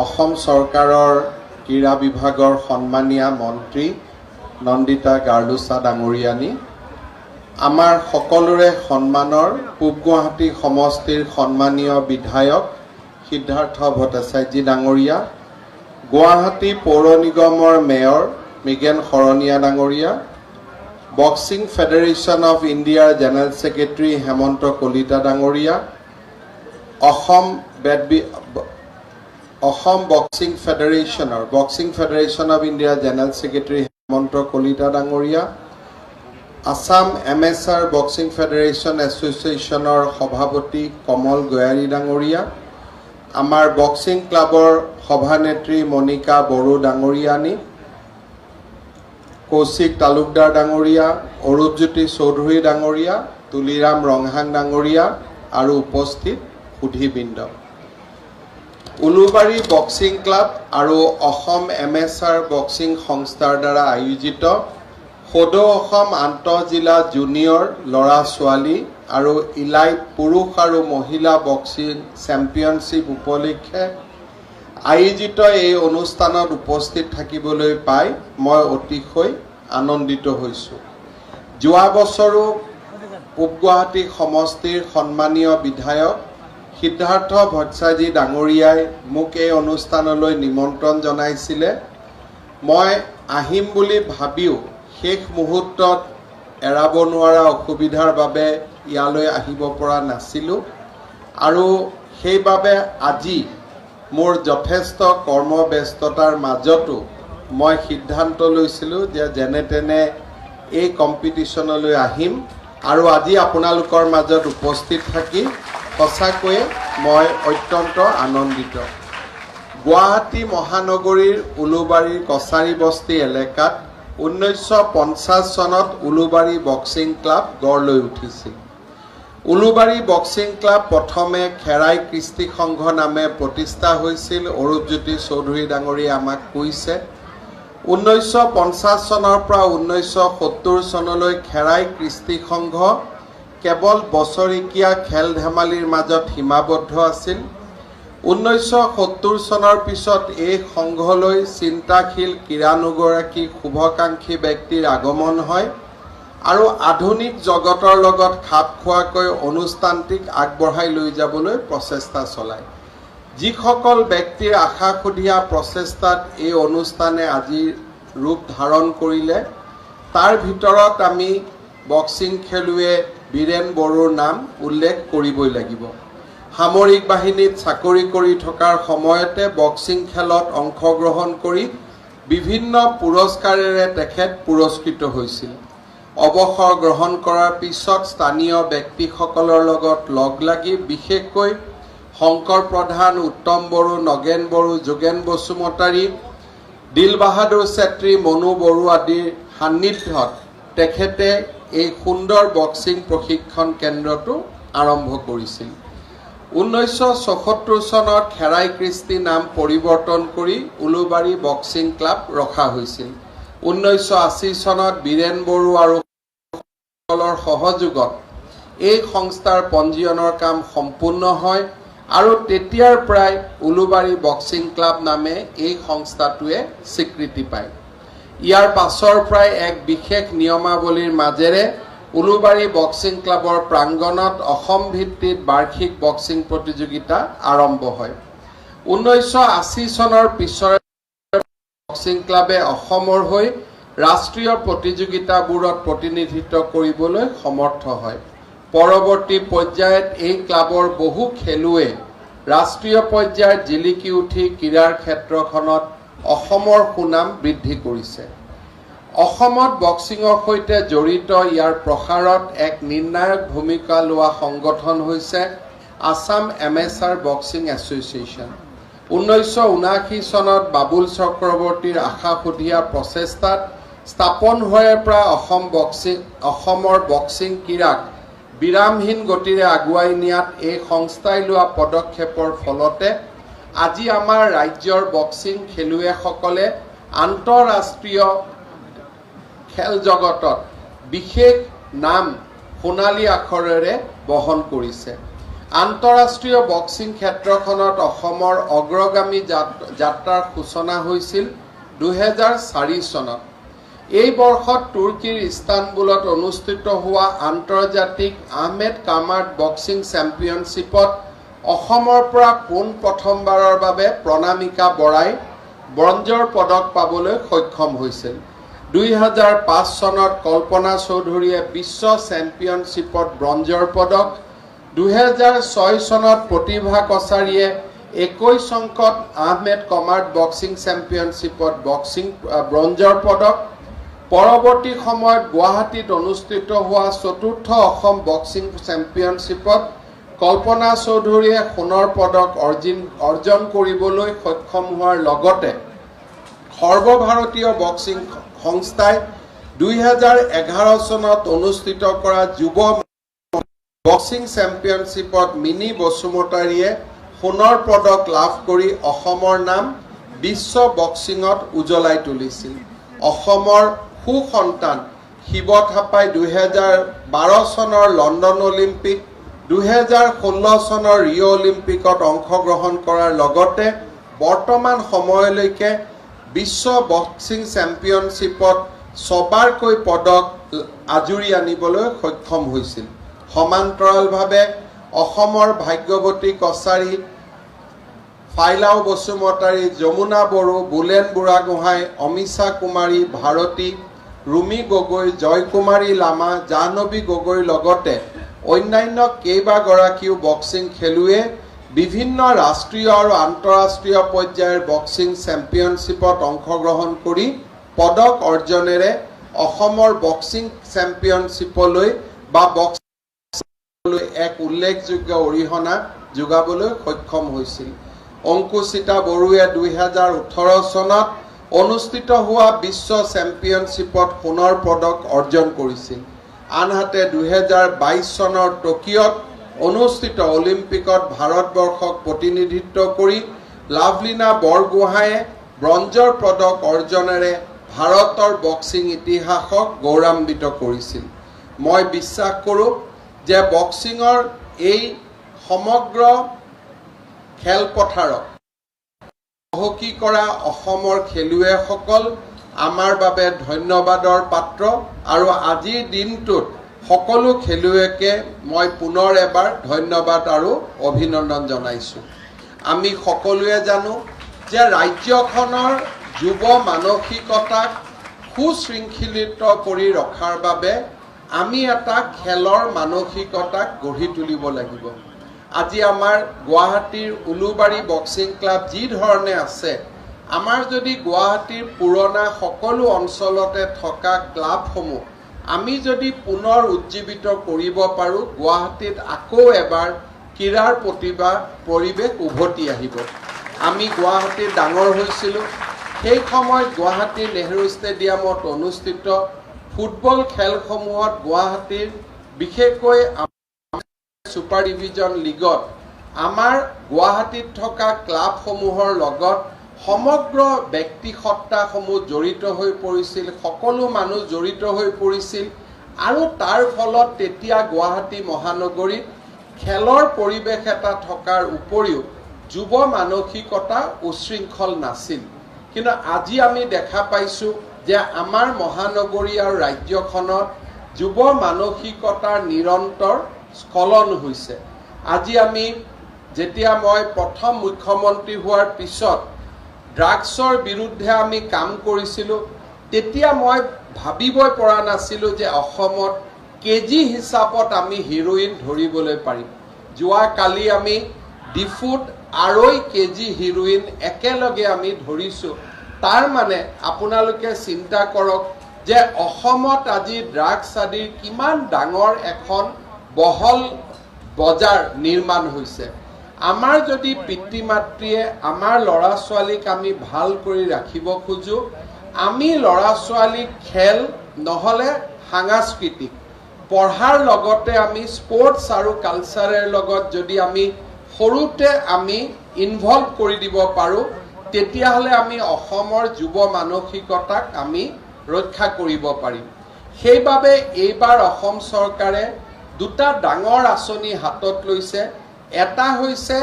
অসম চৰকাৰৰ ক্ৰীড়া বিভাগৰ সন্মানীয় মন্ত্ৰী নন্দিতা গাৰ্লুচা ডাঙৰীয়ানী, আমাৰ সকলোৰে সন্মানৰ পূব গুৱাহাটী সমষ্টিৰ সন্মানীয় বিধায়ক সিদ্ধাৰ্থ ভট্টাচাৰ্য ডাঙৰীয়া, গুৱাহাটী পৌৰ নিগমৰ মেয়ৰ মৃগেন শৰণীয়া ডাঙৰীয়া, বক্সিং ফেডাৰেশ্যন অফ ইণ্ডিয়াৰ জেনেৰেল ছেক্ৰেটাৰী হেমন্ত কলিতা ডাঙৰীয়া, অসম বক্সিং ফেডাৰেশ্যন অফ ইণ্ডিয়াৰ জেনেৰেল ছেক্ৰেটাৰী হেমন্ত কলিতা ডাঙৰীয়া, আসাম এমেচাৰ বক্সিং ফেডাৰেশ্যন এছ'চিয়েশ্যনৰ সভাপতি কমল গয়াৰী ডাঙৰীয়া, আমাৰ বক্সিং ক্লাবৰ সভানেত্ৰী মণিকা বড়ো ডাঙৰীয়ানী, কৌশিক তালুকদাৰ ডাঙৰীয়া, অৰূপজ্যোতি চৌধুৰী ডাঙৰীয়া, তুলিৰাম ৰংহাং ডাঙৰীয়া আৰু উপস্থিত সুধীবৃন্দ। উলুবাৰী বক্সিং ক্লাব আৰু অসম এমেচাৰ বক্সিং সংস্থাৰ দ্বাৰা আয়োজিত সদৌ অসম আন্তঃজিলা জুনিয়ৰ ল'ৰা ছোৱালী আৰু ইলাইট পুৰুষ আৰু মহিলা বক্সিং চেম্পিয়নশ্বিপ উপলক্ষে আয়োজিত এই অনুষ্ঠানত উপস্থিত থাকিবলৈ পাই মই অতিশয় আনন্দিত হৈছোঁ। যোৱা বছৰো পূব গুৱাহাটী সমষ্টিৰ সন্মানীয় বিধায়ক সিদ্ধাৰ্থ ভট্টাচাৰ্য ডাঙৰীয়াই মোক এই অনুষ্ঠানলৈ নিমন্ত্ৰণ জনাইছিলে। মই আহিম বুলি ভাবিও শেষ মুহূৰ্তত এৰাব নোৱাৰা অসুবিধাৰ বাবে ইয়ালৈ আহিব পৰা নাছিলোঁ আৰু সেইবাবে আজি মোৰ যথেষ্ট কৰ্মব্যস্ততাৰ মাজতো মই সিদ্ধান্ত লৈছিলোঁ যে যেনে তেনে এই কম্পিটিশ্যনলৈ আহিম আৰু আজি আপোনালোকৰ মাজত উপস্থিত থাকি সঁচাকৈয়ে মই অত্যন্ত আনন্দিত। গুৱাহাটী মহানগৰীৰ উলুবাৰীৰ কছাৰী বস্তি এলেকাত 1950 চনত উলুবাৰী বক্সিং ক্লাব গঢ় লৈ উঠিছিল। উলুবাৰী বক্সিং ক্লাব প্ৰথমে খেৰাই কৃষ্টি সংঘ নামে প্ৰতিষ্ঠা হৈছিল। অৰূপজ্যোতি চৌধুৰী ডাঙৰীয়ে আমাক কৈছে 1950 চনৰ পৰা 1970 চনলৈ খেৰাই কৃষ্টি সংঘ কেৱল বছৰেকীয়া খেল ধেমালিৰ মাজত সীমাবদ্ধ আছিল। 1970 চনৰ পিছত এই সংঘলৈ চিন্তাশীল ক্ৰীড়ানুগৰাকী শুভকাংক্ষী ব্যক্তিৰ আগমন হয় আৰু আধুনিক জগতৰ লগত খাপ খোৱাকৈ অনুষ্ঠানটিক আগবঢ়াই লৈ যাবলৈ প্ৰচেষ্টা চলায়। যিসকল ব্যক্তিৰ আশাসুধীয়া প্ৰচেষ্টাত এই অনুষ্ঠানে আজি ৰূপ ধাৰণ কৰিলে তাৰ ভিতৰত আমি বক্সিং খেলুৱৈ বীৰেন বড়োৰ নাম উল্লেখ কৰিবই লাগিব। সামৰিক বাহিনীত চাকৰি কৰি থকাৰ সময়তে বক্সিং খেলত অংশগ্ৰহণ কৰি বিভিন্ন পুৰস্কাৰেৰে তেখেত পুৰস্কৃত হৈছিল। অৱসৰ গ্ৰহণ কৰাৰ পিছত স্থানীয় ব্যক্তিসকলৰ লগত লগ লাগি বিশেষকৈ শংকৰ প্ৰধান, উত্তম বড়ো, নগেন বড়ো, যোগেন বসুমতাৰী, দিল বাহাদুৰ চেত্ৰী, মনু বড়ো আদিৰ সান্নিধ্যত তেখেতে এই সুন্দৰ বক্সিং প্ৰশিক্ষণ কেন্দ্ৰটো আৰম্ভ কৰিছিল। 1974 চনত খেৰাই কৃষ্টি নাম পৰিৱৰ্তন কৰি উলুবাৰী বক্সিং ক্লাব ৰখা হৈছিল। 1980 চনত বীৰেন বড়ো আৰু সকলৰ সহযোগত এই সংস্থাৰ পঞ্জীয়নৰ কাম সম্পূৰ্ণ হয় আৰু তেতিয়াৰ পৰাই উলুবাৰী বক্সিং ক্লাব নামে এই সংস্থাটোৱে স্বীকৃতি পায়। ইয়াৰ পাছৰ পৰাই এক বিশেষ নিয়মাৱলীৰ মাজেৰে উলুবাৰী বক্সিং ক্লাবৰ প্ৰাংগণত অসম ভিত্তিত বাৰ্ষিক বক্সিং প্ৰতিযোগিতা আৰম্ভ হয়। 1980 চনৰ পিছৰে বক্সিং ক্লাবে অসমৰ হৈ ৰাষ্ট্ৰীয় প্ৰতিযোগিতাবোৰত প্ৰতিনিধিত্ব কৰিবলৈ সমৰ্থ হয়। পৰৱৰ্তী পৰ্যায়ত এই ক্লাবৰ বহু খেলুৱৈ ৰাষ্ট্ৰীয় পৰ্যায়ত জিলিকি উঠি ক্ৰীড়াৰ ক্ষেত্ৰখনত অসমৰ সুনাম বৃদ্ধি কৰিছে। অসমত বক্সিঙৰ সৈতে জড়িত ইয়াৰ প্ৰসাৰত এক নিৰ্ণায়ক ভূমিকা লোৱা সংগঠন হৈছে আসাম এমেচাৰ বক্সিং এছ'চিয়েশ্যন। 1979 চনত বাবুল চক্ৰৱৰ্তীৰ আশাসুধীয়া প্ৰচেষ্টাত স্থাপন হোৱাৰ পৰা অসমৰ বক্সিং ক্ৰীড়াক বিৰামহীন গতিৰে আগুৱাই নিয়াত এই সংস্থাই লোৱা পদক্ষেপৰ ফলতে আজি আমাৰ ৰাজ্যৰ বক্সিং খেলুৱৈসকলে আন্তঃৰাষ্ট্ৰীয় খেল জগতত বিশেষ নাম সোণালী আখৰেৰে বহন কৰিছে। আন্তঃৰাষ্ট্ৰীয় বক্সিং ক্ষেত্ৰখনত অসমৰ অগ্ৰগামী যাত্ৰাৰ সূচনা হৈছিল 2004 চনত। এই বৰ্ষত তুৰ্কীৰ ইস্তানবুলত অনুষ্ঠিত হোৱা আন্তৰ্জাতিক আহমেদ কামাৰ্ড বক্সিং চেম্পিয়নশ্বিপত অসমৰ পৰা প্ৰথমবাৰৰ বাবে প্ৰণামিকা বৰাই ব্ৰঞ্জৰ পদক পাবলৈ সক্ষম হৈছিল। 2005 চনত কল্পনা চৌধুৰীয়ে বিশ্ব চেম্পিয়নশ্বিপত ব্ৰঞ্জৰ পদক, 2006 চনত প্ৰতিভা কছাৰীয়ে 21 অংকত আহমেদ কামাৰ্ড বক্সিং চেম্পিয়নশ্বিপত ব্ৰঞ্জৰ পদক, পৰৱৰ্তী সময়ত গুৱাহাটীত অনুষ্ঠিত হোৱা চতুৰ্থ অসম বক্সিং চেম্পিয়নশ্বিপত কল্পনা চৌধুৰীয়ে সোণৰ পদক অৰ্জন কৰিবলৈ সক্ষম হোৱাৰ লগতে সৰ্বভাৰতীয় বক্সিং সংস্থাই 2011 চনত অনুষ্ঠিত কৰা যুৱ বক্সিং চেম্পিয়নশ্বিপত মিনি বসুমতাৰীয়ে সোণৰ পদক লাভ কৰি অসমৰ নাম বিশ্ব বক্সিঙত উজ্বলাই তুলিছিল। অসমৰ সুসন্তান শিৱ থাপাই 2012 চনৰ লণ্ডন অলিম্পিক, 2016 চনৰ ৰিঅ' অলিম্পিকত অংশগ্ৰহণ কৰাৰ লগতে বৰ্তমান সময়লৈকে বিশ্ব বক্সিং চেম্পিয়নশ্বিপত ছবাৰকৈ পদক আজুৰি আনিবলৈ সক্ষম হৈছিল। সমান্তৰালভাৱে অসমৰ ভাগ্যৱতী কছাৰী, ফাইলাও বসুমতাৰী, যমুনা বড়ো, বুলেন বুঢ়াগোহাঁই, অমিশা কুমাৰী, ভাৰতী, ৰুমি গগৈ, জয়কুমাৰী লামা, জাহ্নৱী গগৈৰ লগতে অন্যান্য কেইবাগৰাকীও বক্সিং খেলুৱৈয়ে বিভিন্ন ৰাষ্ট্ৰীয় আৰু আন্তঃৰাষ্ট্ৰীয় পৰ্যায়ৰ বক্সিং চেম্পিয়নশ্বিপত অংশগ্ৰহণ কৰি পদক অৰ্জনেৰে অসমৰ বক্সিং চেম্পিয়নশ্বিপলৈ বা বক্সিংলৈ এক উল্লেখযোগ্য অৰিহণা যোগাবলৈ সক্ষম হৈছিল। অংকুচিতা বড়োৱে 2018 চনত অনুষ্ঠিত হোৱা বিশ্ব চেম্পিয়নশ্বিপত সোণৰ পদক অৰ্জন কৰিছিল। আনহাতে 2022 চনৰ টকিঅ'ত অনুষ্ঠিত অলিম্পিকত ভাৰতবৰ্ষক প্ৰতিনিধিত্ব কৰি লাভলীনা বৰগোহাঁয়ে ব্ৰঞ্জৰ পদক অৰ্জনেৰে ভাৰতৰ বক্সিং ইতিহাসক গৌৰৱান্বিত কৰিছিল। মই বিশ্বাস কৰোঁ যে বক্সিঙৰ এই সমগ্ৰ খেলপথাৰক চহকী কৰা অসমৰ খেলুৱৈসকল আমাৰ বাবে ধন্যবাদৰ পাত্ৰ আৰু আজিৰ দিনটোত সকলো খেলুৱৈকে মই পুনৰ এবাৰ ধন্যবাদ আৰু অভিনন্দন জনাইছোঁ। আমি সকলোৱে জানো যে ৰাজ্যখনৰ যুৱ মানসিকতাক সুশৃংখলিত কৰি ৰখাৰ বাবে আমি এটা খেলৰ মানসিকতাক গঢ়ি তুলিব লাগিব। আজি আমাৰ গুৱাহাটীৰ উলুবাৰী বক্সিং ক্লাব যি ধৰণে আছে, আমাৰ যদি গুৱাহাটীৰ পুৰণা সকলো অঞ্চলতে থকা ক্লাবসমূহ আমি যদি পুনৰ উজ্জীৱিত কৰিব পাৰোঁ, গুৱাহাটীত আকৌ এবাৰ ক্ৰীড়াৰ পৰিৱেশ উভতি আহিব। আমি গুৱাহাটীত ডাঙৰ হৈছিলোঁ, সেই সময়ত গুৱাহাটীৰ নেহৰু ষ্টেডিয়ামত অনুষ্ঠিত ফুটবল খেলসমূহত গুৱাহাটীৰ বিশেষকৈ ছুপাৰ ডিভিজন লীগত আমাৰ গুৱাহাটীত থকা ক্লাবসমূহৰ লগত সমগ্ৰ ব্যক্তিসত্তাসমূহ জড়িত হৈ পৰিছিল, সকলো মানুহ জড়িত হৈ পৰিছিল আৰু তাৰ ফলত তেতিয়া গুৱাহাটী মহানগৰীত খেলৰ পৰিৱেশ এটা থকাৰ উপৰিও যুৱ মানসিকতা উশৃংখল নাছিল। কিন্তু আজি আমি দেখা পাইছোঁ যে আমাৰ মহানগৰী আৰু ৰাজ্যখনত যুৱ মানসিকতাৰ নিৰন্তৰ স্খলন হৈছে। আজি আমি যেতিয়া মই প্ৰথম মুখ্যমন্ত্ৰী হোৱাৰ পিছত ড্ৰাগছৰ বিৰুদ্ধে আমি কাম কৰিছিলোঁ, তেতিয়া মই ভাবিবই পৰা নাছিলোঁ যে অসমত কেজি হিচাপত আমি হিৰোইন ধৰিবলৈ পাৰিম। যোৱাকালি আমি ডিফুত 2.5 কেজি হিৰোইন একেলগে আমি ধৰিছোঁ। তাৰ মানে আপোনালোকে চিন্তা কৰক যে অসমত আজি ড্ৰাগছ আদিৰ কিমান ডাঙৰ এখন বহল বজাৰ নিৰ্মাণ হৈছে। আমাৰ যদি পিতৃ মাতৃয়ে আমাৰ ল'ৰা ছোৱালীক আমি ভাল কৰি ৰাখিব খোজোঁ, আমি ল'ৰা ছোৱালীক খেল নহ'লে সাংস্কৃতিক পঢ়াৰ লগতে আমি স্পৰ্টছ আৰু কালচাৰৰ লগত যদি আমি সৰুতে আমি ইনভলভ কৰি দিব পাৰোঁ, তেতিয়াহ'লে আমি অসমৰ যুৱ মানসিকতাক আমি ৰক্ষা কৰিব পাৰিম। সেইবাবে এইবাৰ অসম চৰকাৰে দুটা ডাঙৰ আঁচনি হাতত লৈছে। এটা হৈছে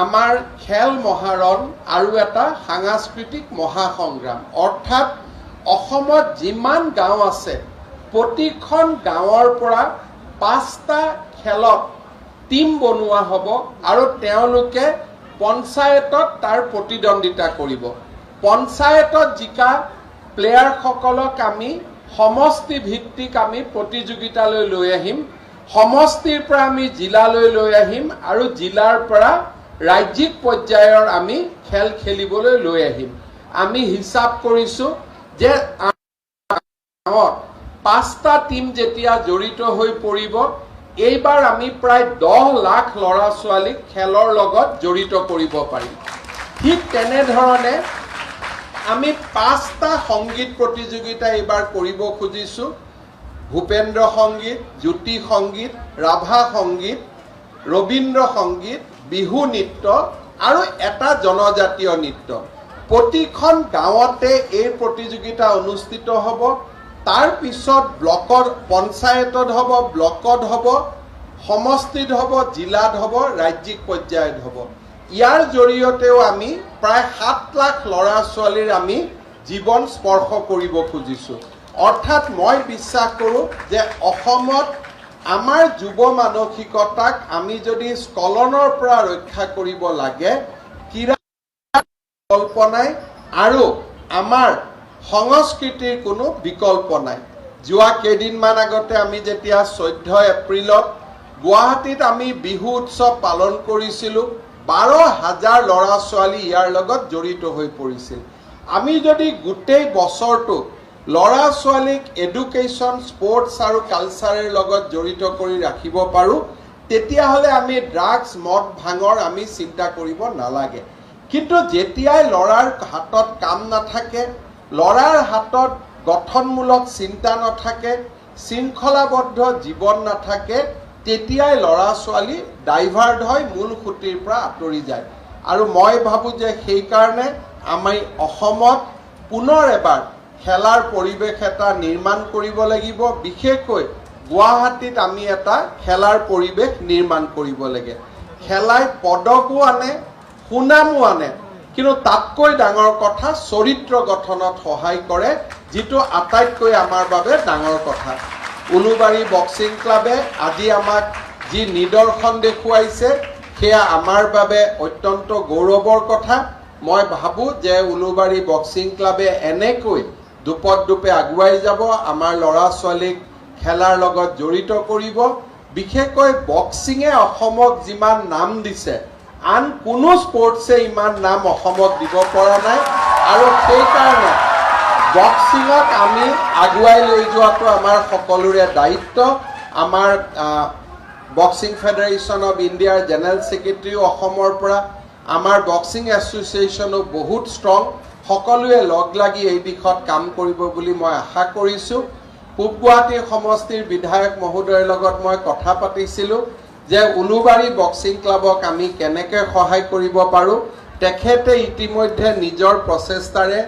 আমাৰ খেল মহাৰণ আৰু এটা সাংস্কৃতিক মহাসংগ্ৰাম। অৰ্থাৎ অসমত যিমান গাঁও আছে প্ৰতিখন গাঁৱৰ পৰা 5টা খেলত টিম বনোৱা হ'ব আৰু তেওঁলোকে পঞ্চায়তত তাৰ প্ৰতিদ্বন্দ্বিতা কৰিব। পঞ্চায়তত জিকা প্লেয়াৰসকলক আমি সমষ্টি ভিত্তিক আমি প্ৰতিযোগিতালৈ লৈ আহিম। সমষ্টিৰ পৰা আমি জিলালৈ লৈ আহিম আৰু জিলাৰ পৰা ৰাজ্যিক পৰ্যায়ৰ আমি খেল খেলিবলৈ লৈ আহিম। আমি হিচাপ কৰিছো যে 5টা টিম যেতিয়া জড়িত হৈ পৰিব, এইবাৰ আমি প্ৰায় 10 লাখ ল'ৰা ছোৱালীক খেলৰ লগত জড়িত কৰিব পাৰিম। ঠিক তেনেধৰণে আমি 5টা সংগীত প্ৰতিযোগিতা এইবাৰ কৰিব খুজিছো। ভূপেন্দ্ৰ সংগীত, জ্যোতি সংগীত, ৰাভা সংগীত, ৰবীন্দ্ৰ সংগীত, বিহু নৃত্য আৰু এটা জনজাতীয় নৃত্য। প্ৰতিখন গাঁৱতে এই প্ৰতিযোগিতা অনুষ্ঠিত হ'ব। তাৰ পিছত ব্লকত, পঞ্চায়তত হ'ব, ব্লকত হ'ব, সমষ্টিত হ'ব, জিলাত হ'ব, ৰাজ্যিক পৰ্যায়ত হ'ব। ইয়াৰ জৰিয়তেও আমি প্ৰায় 7 লাখ ল'ৰা ছোৱালীৰ আমি জীৱন স্পৰ্শ কৰিব খুজিছো। অৰ্থাৎ মই বিশ্বাস কৰোঁ যে অসমত আমাৰ যুৱ মানসিকতাক আমি যদি স্খলনৰ পৰা ৰক্ষা কৰিব লাগে, ক্ৰীড়া বিকল্প নাই আৰু আমাৰ সংস্কৃতিৰ কোনো বিকল্প নাই। যোৱা কেইদিনমান আগতে আমি যেতিয়া 14 এপ্ৰিলত গুৱাহাটীত আমি বিহু উৎসৱ পালন কৰিছিলোঁ, 12,000 ল'ৰা ছোৱালী ইয়াৰ লগত জড়িত হৈ পৰিছিল। আমি যদি গোটেই বছৰটো ল'ৰা ছোৱালীক এডুকেশ্যন, স্পৰ্টছ আৰু কালচাৰৰ লগত জড়িত কৰি ৰাখিব পাৰোঁ, তেতিয়াহ'লে আমি ড্ৰাগছ, মদ, ভাঙৰ আমি চিন্তা কৰিব নালাগে। কিন্তু যেতিয়াই ল'ৰাৰ হাতত কাম নাথাকে, ল'ৰাৰ হাতত গঠনমূলক চিন্তা নাথাকে, শৃংখলাবদ্ধ জীৱন নাথাকে, তেতিয়াই ল'ৰা ছোৱালী ডাইভাৰ্ট হয়, মূল খুঁটিৰ পৰা আঁতৰি যায়। আৰু মই ভাবোঁ যে সেইকাৰণে আমি অসমত পুনৰ এবাৰ খেলাৰ পৰিৱেশ এটা নিৰ্মাণ কৰিব লাগিব। বিশেষকৈ গুৱাহাটীত আমি এটা খেলাৰ পৰিৱেশ নিৰ্মাণ কৰিব লাগে। খেলাই পদকো আনে, সুনামো আনে, কিন্তু তাতকৈ ডাঙৰ কথা চৰিত্ৰ গঠনত সহায় কৰে, যিটো আটাইতকৈ আমাৰ বাবে ডাঙৰ কথা। উলুবাৰী বক্সিং ক্লাবে আজি আমাক যি নিদৰ্শন দেখুৱাইছে, সেয়া আমাৰ বাবে অত্যন্ত গৌৰৱৰ কথা। মই ভাবোঁ যে উলুবাৰী বক্সিং ক্লাবে এনেকৈ দুপদূপে আগুৱাই যাব, আমাৰ ল'ৰা ছোৱালীক খেলাৰ লগত জড়িত কৰিব। বিশেষকৈ বক্সিঙে অসমক যিমান নাম দিছে, আন কোনো স্পৰ্টছে ইমান নাম অসমক দিব পৰা নাই। আৰু সেইকাৰণে বক্সিঙক আমি আগুৱাই লৈ যোৱাটো আমাৰ সকলোৰে দায়িত্ব। আমাৰ বক্সিং ফেডাৰেশ্যন অৱ ইণ্ডিয়াৰ জেনেৰেল ছেক্ৰেটাৰীও অসমৰ পৰা, আমাৰ বক্সিং এছ'চিয়েশ্যনো বহুত ষ্ট্ৰং। সকলোৱে লগ লাগি এই দিশত কাম কৰিব বুলি মই আশা কৰিছোঁ। পূব গুৱাহাটী সমষ্টিৰ বিধায়ক মহোদয়ৰ লগত মই কথা পাতিছিলোঁ যে উলুবাৰী বক্সিং ক্লাবক আমি কেনেকৈ সহায় কৰিব পাৰোঁ। তেখেতে ইতিমধ্যে নিজৰ প্ৰচেষ্টাৰে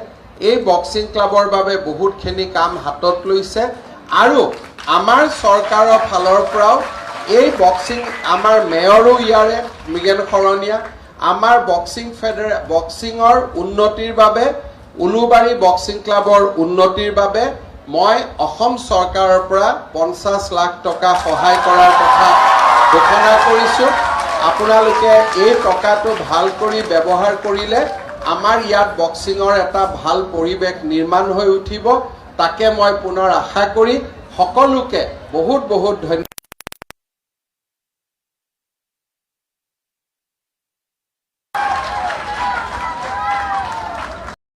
এই বক্সিং ক্লাবৰ বাবে বহুতখিনি কাম হাতত লৈছে আৰু আমাৰ চৰকাৰৰ ফালৰ পৰাও এই বক্সিং, আমাৰ মেয়ৰো ইয়াৰে মৃগেন শৰণীয়া, আমাৰ বক্সিঙৰ উন্নতিৰ বাবে, উলুবাৰী বক্সিং ক্লাবৰ উন্নতিৰ বাবে মই অসম চৰকাৰৰ পৰা 50 লাখ টকা সহায় কৰাৰ কথা ঘোষণা কৰিছোঁ। আপোনালোকে এই টকাটো ভাল কৰি ব্যৱহাৰ কৰিলে আমাৰ ইয়াত বক্সিঙৰ এটা ভাল পৰিৱেশ নিৰ্মাণ হৈ উঠিব। তাকে মই পুনৰ আশা কৰি সকলোকে বহুত বহুত ধন্যবাদ।